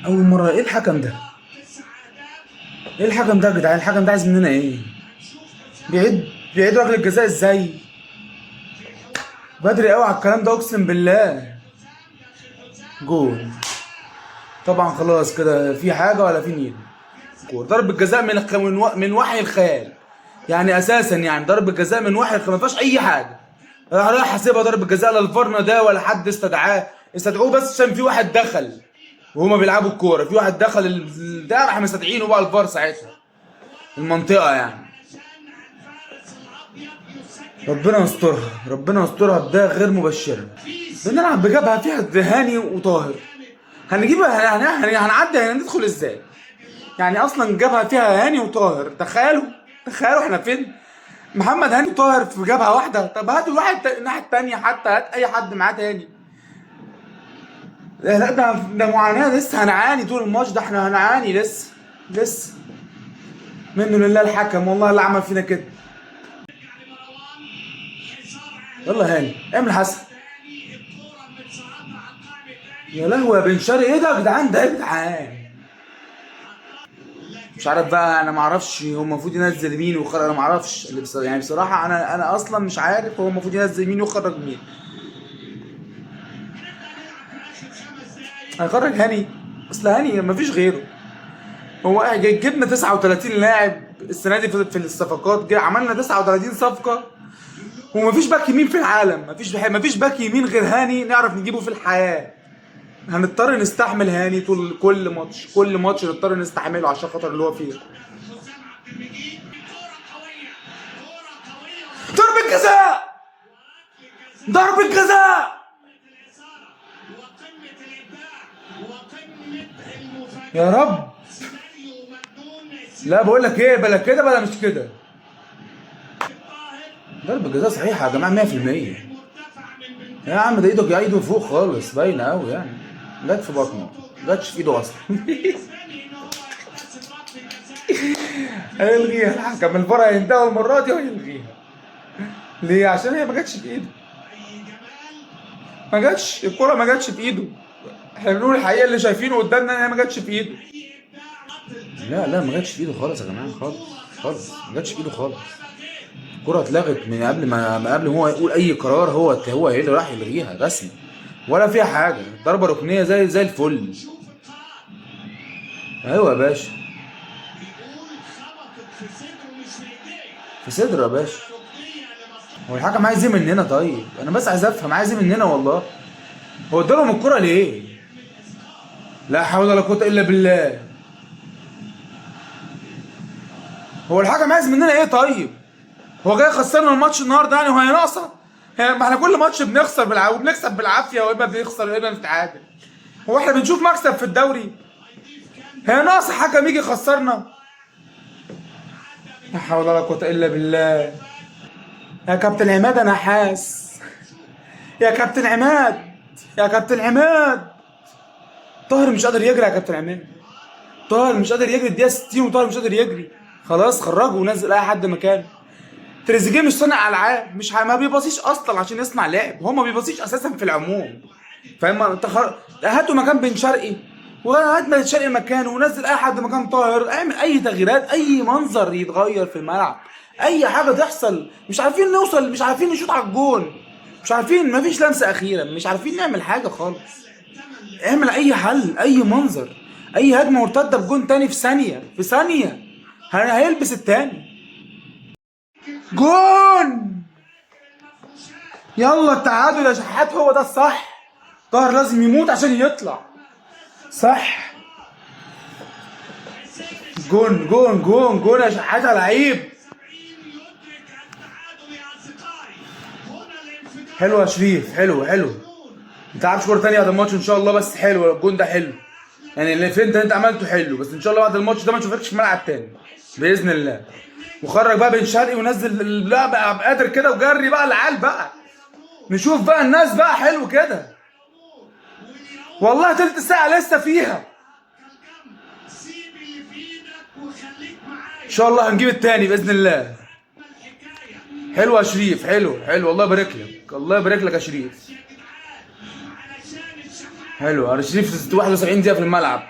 اول مره. ايه الحكم ده؟ ايه الحكم ده يا جدعان؟ الحكم ده عايز مننا ايه؟ بيعيد بيعيد ركله الجزاء ازاي؟ بدري قوي على الكلام ده اقسم بالله. جول. طبعا خلاص كده، في حاجه ولا في نيل؟ جول. ضربه جزاء من وحي الخيال. يعني اساسا يعني ضربه جزاء من وحي الخيال، ما فيهاش اي حاجه. راح حاسبها ضربه جزاء، لا الفرنا ده ولا حد استدعوه بس عشان في واحد دخل وهما بيلعبوا الكوره. في واحد دخل ده راح مستدعينه بقى الفار ساعتها، المنطقه يعني. ربنا يسترها، ربنا يسترها. ده غير مبشره. بنلعب بجبهه فيها هاني وطاهر. هنجيبها هنعدي، هندخل ازاي؟ يعني اصلا جبهه فيها هاني وطاهر. تخيلوا، تخيلوا احنا فين. محمد هاني وطاهر في جبهه واحده. طب هاتوا الواحد الناحيه التانيه، حتى هات اي حد معاه تاني. لا ده معاناه. لسه هنعاني طول الماتش ده، احنا هنعاني لسه. لسه. منه لله الحكم، والله اللي عمل فينا كده. يلا هاني اعمل حسن. يا لهوي يا بن شرقي، ايه ده يا جدعان؟ ده ايه يا جدعان؟ مش عارف بقى، انا ما اعرفش هو المفروض ينزل مين ويخرج. انا ما اعرفش اللي يعني بصراحه انا اصلا مش عارف هو المفروض ينزل مين ويخرج مين. هيخرج هاني. اصل هاني ما فيش غيره. هو جبنا 39 لاعب السنه دي في الصفقات. عملنا 39 صفقه ومفيش باك يمين في العالم. مفيش باك يمين غير هاني نعرف نجيبه في الحياه. هنضطر نستحمل هاني طول كل ماتش. كل ماتش نضطر نستحمله عشان خاطر اللي هو فيه. ضربة جزاء، ضربة جزاء. يا رب. لا بقول لك ايه، بلا كده بلا مش كده. ضربة جزاء صحيحة يا جماعة 100%. يا عم ده ايده فوق خالص، باينة قوي يعني. جت في بطنه، جاتش في ايده اصلا. هيلغيها الحكم. الفار هينتهي المرة دي وهيلغيها. ليه؟ عشان هي ما جاتش في ايده. ما جاتش الكرة، ما جاتش في ايده. احنا بنقول الحقيقة اللي شايفينه قدامنا ان هي ما جاتش في ايده. لا ما جاتش في ايده خالص يا جماعة، خالص. خالص ما جاتش في ايده خالص. الكرة اتلغت من قبل ما قبل هو يقول اي قرار. هو اللي راح يلغيها رسمي. ولا فيها حاجة. ضربة ركنية زي الفل. ايوه يا باشا. في صدره يا باشا. هو الحكم عايز ايه مننا؟ طيب انا بس عايز افهم عايز ايه مننا والله. هو ادالهم الكرة ليه؟ لا حول ولا قوة الا بالله. هو الحكم عايز مننا ايه طيب؟ هو جاي يخسرنا الماتش النهارده يعني؟ وهي ناقصة؟ ما احنا كل ماتش بنخسر وبنكسب بالعافية، واما بنخسر واما بنتعادل. هو احنا بنشوف مكسب في الدوري؟ هي ناقصة حكم يجي يخسرنا؟ لا حول ولا قوة الا بالله. يا كابتن عماد انا حاس. يا كابتن عماد، يا كابتن عماد. طاهر مش قادر يجري يا كابتن عماد. طاهر مش قادر يجري الدقيقة 60 وطاهر مش قادر يجري. خلاص خرجه ونزل اي حد مكانه. تريزيجيه مش صانع العاب. مش ما بيباصيش اصلا عشان يصنع لعب. هو ما بيباصيش اساسا في العموم. فاهم انت؟ هاته مكان بن شرقي، وهات بن شرقي مكانه ونزل اي حد مكان طاهر. اعمل اي تغييرات، اي منظر يتغير في الملعب، اي حاجه تحصل. مش عارفين نوصل، مش عارفين نشوط على الجون، مش عارفين. مفيش لمسه اخيره، مش عارفين نعمل حاجه خالص. اعمل اي حل، اي منظر، اي هجمه مرتده بجون تاني في ثانيه، في ثانيه هيلبس التاني. جون. يلا التعادل يا شحات، هو ده الصح. طاهر لازم يموت عشان يطلع. صح. جون جون جون جون يا شحات يا لعيب. حلو يا شريف، حلو حلو. انت عارف كوره تانية بعد الماتش ان شاء الله. بس حلو الجون ده، حلو يعني. اللي فين انت عملته حلو. بس ان شاء الله بعد الماتش ده ما نشوفكش في الملعب تاني باذن الله. وخرج بقى بن شرقي ونزل اللعب بقى قادر كده، وجري بقى العيال بقى. نشوف بقى الناس بقى. حلو كده والله. تلت ساعة لسه فيها. ان شاء الله هنجيب التاني باذن الله. حلو يا شريف، حلو حلو. الله يبارك لك، الله يبارك لك يا شريف. حلو. شريف 71 دقيقة في الملعب،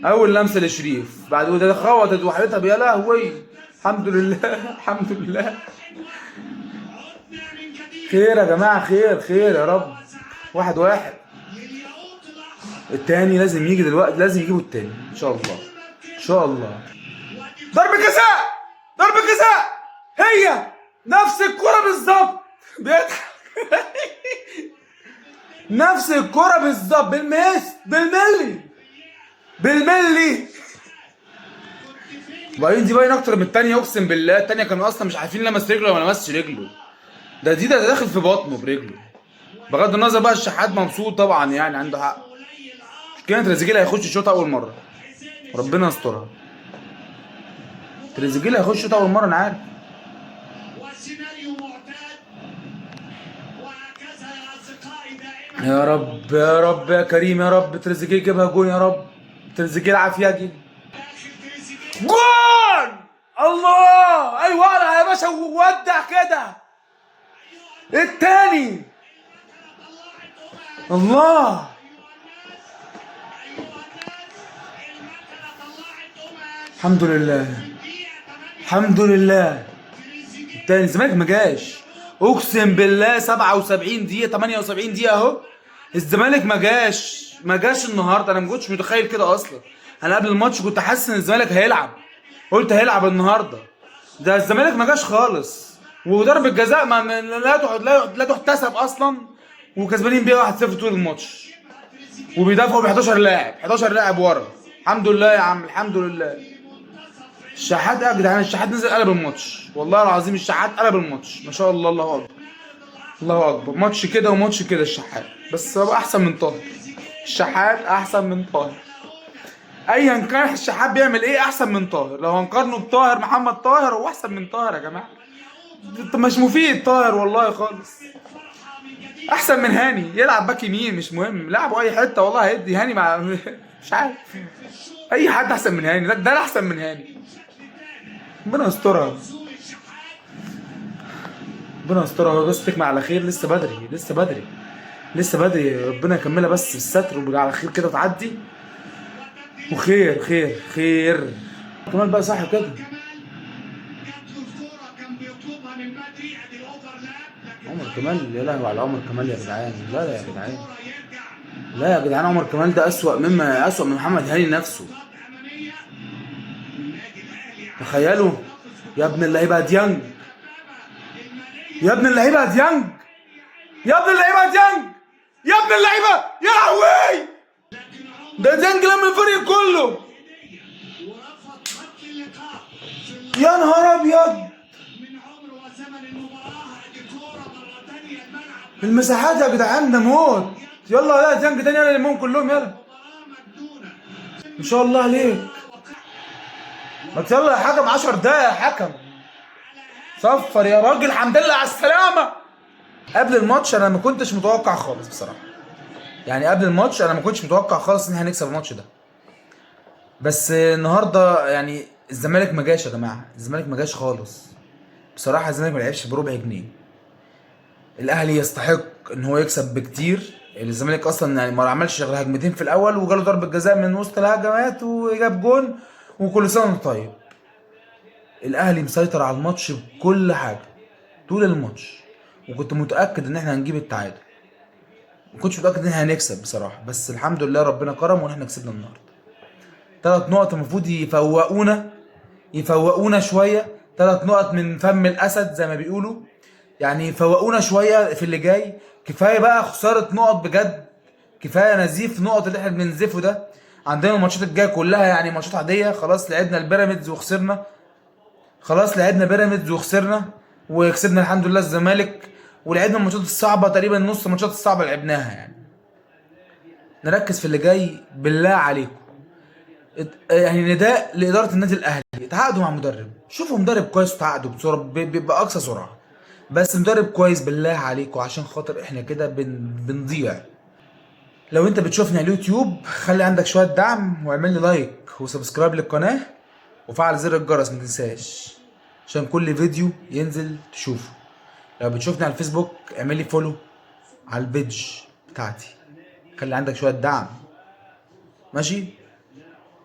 أول لمسة لشريف، بعد وده خبطت وحالتها يا لهوي. الحمد لله الحمد لله. خير يا جماعة، خير يا رب. 1-1. التاني لازم يجي دلوقتي، لازم يجيبوا التاني إن شاء الله إن شاء الله. ضربة جزاء هي نفس الكرة بالظبط. بيضحك نفس الكرة بالظبط، بالملي. وبعدين دي باين اكتر من التانية، اقسم بالله التانية كانوا اصلا مش عارفين لمس رجله ولا ما لمسش رجله. ده داخل في بطنه برجله. بغض النظر بقى الشحات مبسوط طبعا، يعني عنده حق. كده تريزيجيه هيخش الشوط اول مرة، ربنا يسترها. تريزيجيه هيخش الشوط اول مرة انا عارف. يا رب يا رب يا كريم يا رب، تريزيجيه يجيبها جون يا رب. تريزيجيه العافيه دي جون. الله، ايوه يا باشا، ودع كده التاني. الله، الحمد لله. التاني الزمالك ما جاش، اقسم بالله 77 دقيقة 78 دقيقة اهو. الزمالك ما جاش النهارده. انا ما كنتش متخيل كده اصلا. انا قبل الماتش كنت حاسس ان الزمالك هيلعب، قلت هيلعب النهارده. ده الزمالك ما جاش خالص، وضربة جزاء لا تحتسب اصلا، وكسبانين بيها 1-0 طول الماتش، وبيدافعوا ب 11 لاعب ورا. الحمد لله يا عم، الحمد لله. الشحات يا جدعان، الشحات نزل قلب الماتش والله العظيم. الشحات قلب الماتش ما شاء الله. الله اكبر. ماتش كده وماتش كده الشحات، بس هو احسن من طاهر. الشحات احسن من طاهر ايا كان. الشحات بيعمل ايه احسن من طاهر. لو هنقارنه بطاهر، محمد طاهر هو احسن من طاهر يا جماعه. مش مفيد طاهر والله خالص. احسن من هاني، يلعب باك يمين مش مهم، لعبوا اي حته والله هيدي هاني مع مش عارف. اي حد احسن من هاني، ده احسن من هاني. ربنا يسترها بس تكمل على خير. لسه بدري. ربنا يكملها بس بالستر وعلى خير كده تعدي. وخير كمان بقى صح كده. عمر كمال، يا لهوي على عمر كمال يا جدعان. لا يا جدعان عمر كمال ده أسوأ من محمد هاني نفسه. تخيلوا يا ابن اللعيبه ديانج، يا لهوي. ده ديانج لم الفريق كله. يا نهار ابيض. المساحات يا جدعان ده موت. يلا يا ديانج تاني، يلا لمهم كلهم يلا. ما شاء الله عليك. ما يلا يا حكم، 10 دقايق يا حكم. صفر يا راجل، الحمد لله على السلامة. قبل الماتش انا ما كنتش متوقع خالص بصراحة. يعني قبل الماتش انا ما كنتش متوقع خالص ان احنا هنكسب الماتش ده. بس النهارده يعني الزمالك ما جاش يا جماعة، الزمالك ما جاش خالص بصراحة. الزمالك ما لعبش بربع جنيه. الاهلي يستحق ان هو يكسب بكتير. الزمالك اصلا يعني ما عملش غير هجمتين في الاول، وجاله ضربة جزاء من وسط الهجمات وجاب جون، وكل سنة وانت طيب. الاهلي مسيطر على الماتش بكل حاجه طول الماتش، وكنت متاكد ان احنا هنجيب التعادل. ما كنتش متاكد ان احنا هنكسب بصراحه، بس الحمد لله ربنا كرم وان احنا كسبنا النهارده. 3 نقط المفروض يفوقونا شويه. 3 نقط من فم الاسد زي ما بيقولوا، يعني يفوقونا شويه في اللي جاي. كفايه بقى خساره نقط بجد، كفايه نزيف نقط اللي احنا بننزفه ده. عندنا الماتشات الجايه كلها يعني ماتشات عاديه. خلاص لعبنا البيراميدز وخسرنا، وكسبنا الحمد لله الزمالك، ولعبنا الماتشات الصعبه تقريبا نص الماتشات الصعبه لعبناها. يعني نركز في اللي جاي بالله عليكم. يعني نداء لاداره النادي الاهلي، تعاقدوا مع مدرب، شوفوا مدرب كويس وتعاقدوا بسرعه باقصى سرعه، بس مدرب كويس بالله عليكم عشان خاطر احنا كده بنضيع. لو انت بتشوفني على اليوتيوب خلي عندك شويه دعم، واعمل لي لايك وسبسكرايب للقناه، وفعل زر الجرس ما تنساش عشان كل فيديو ينزل تشوفه. لو بتشوفني على الفيسبوك اعمل لي فولو على البيج بتاعتي خلي عندك شويه دعم. ماشي.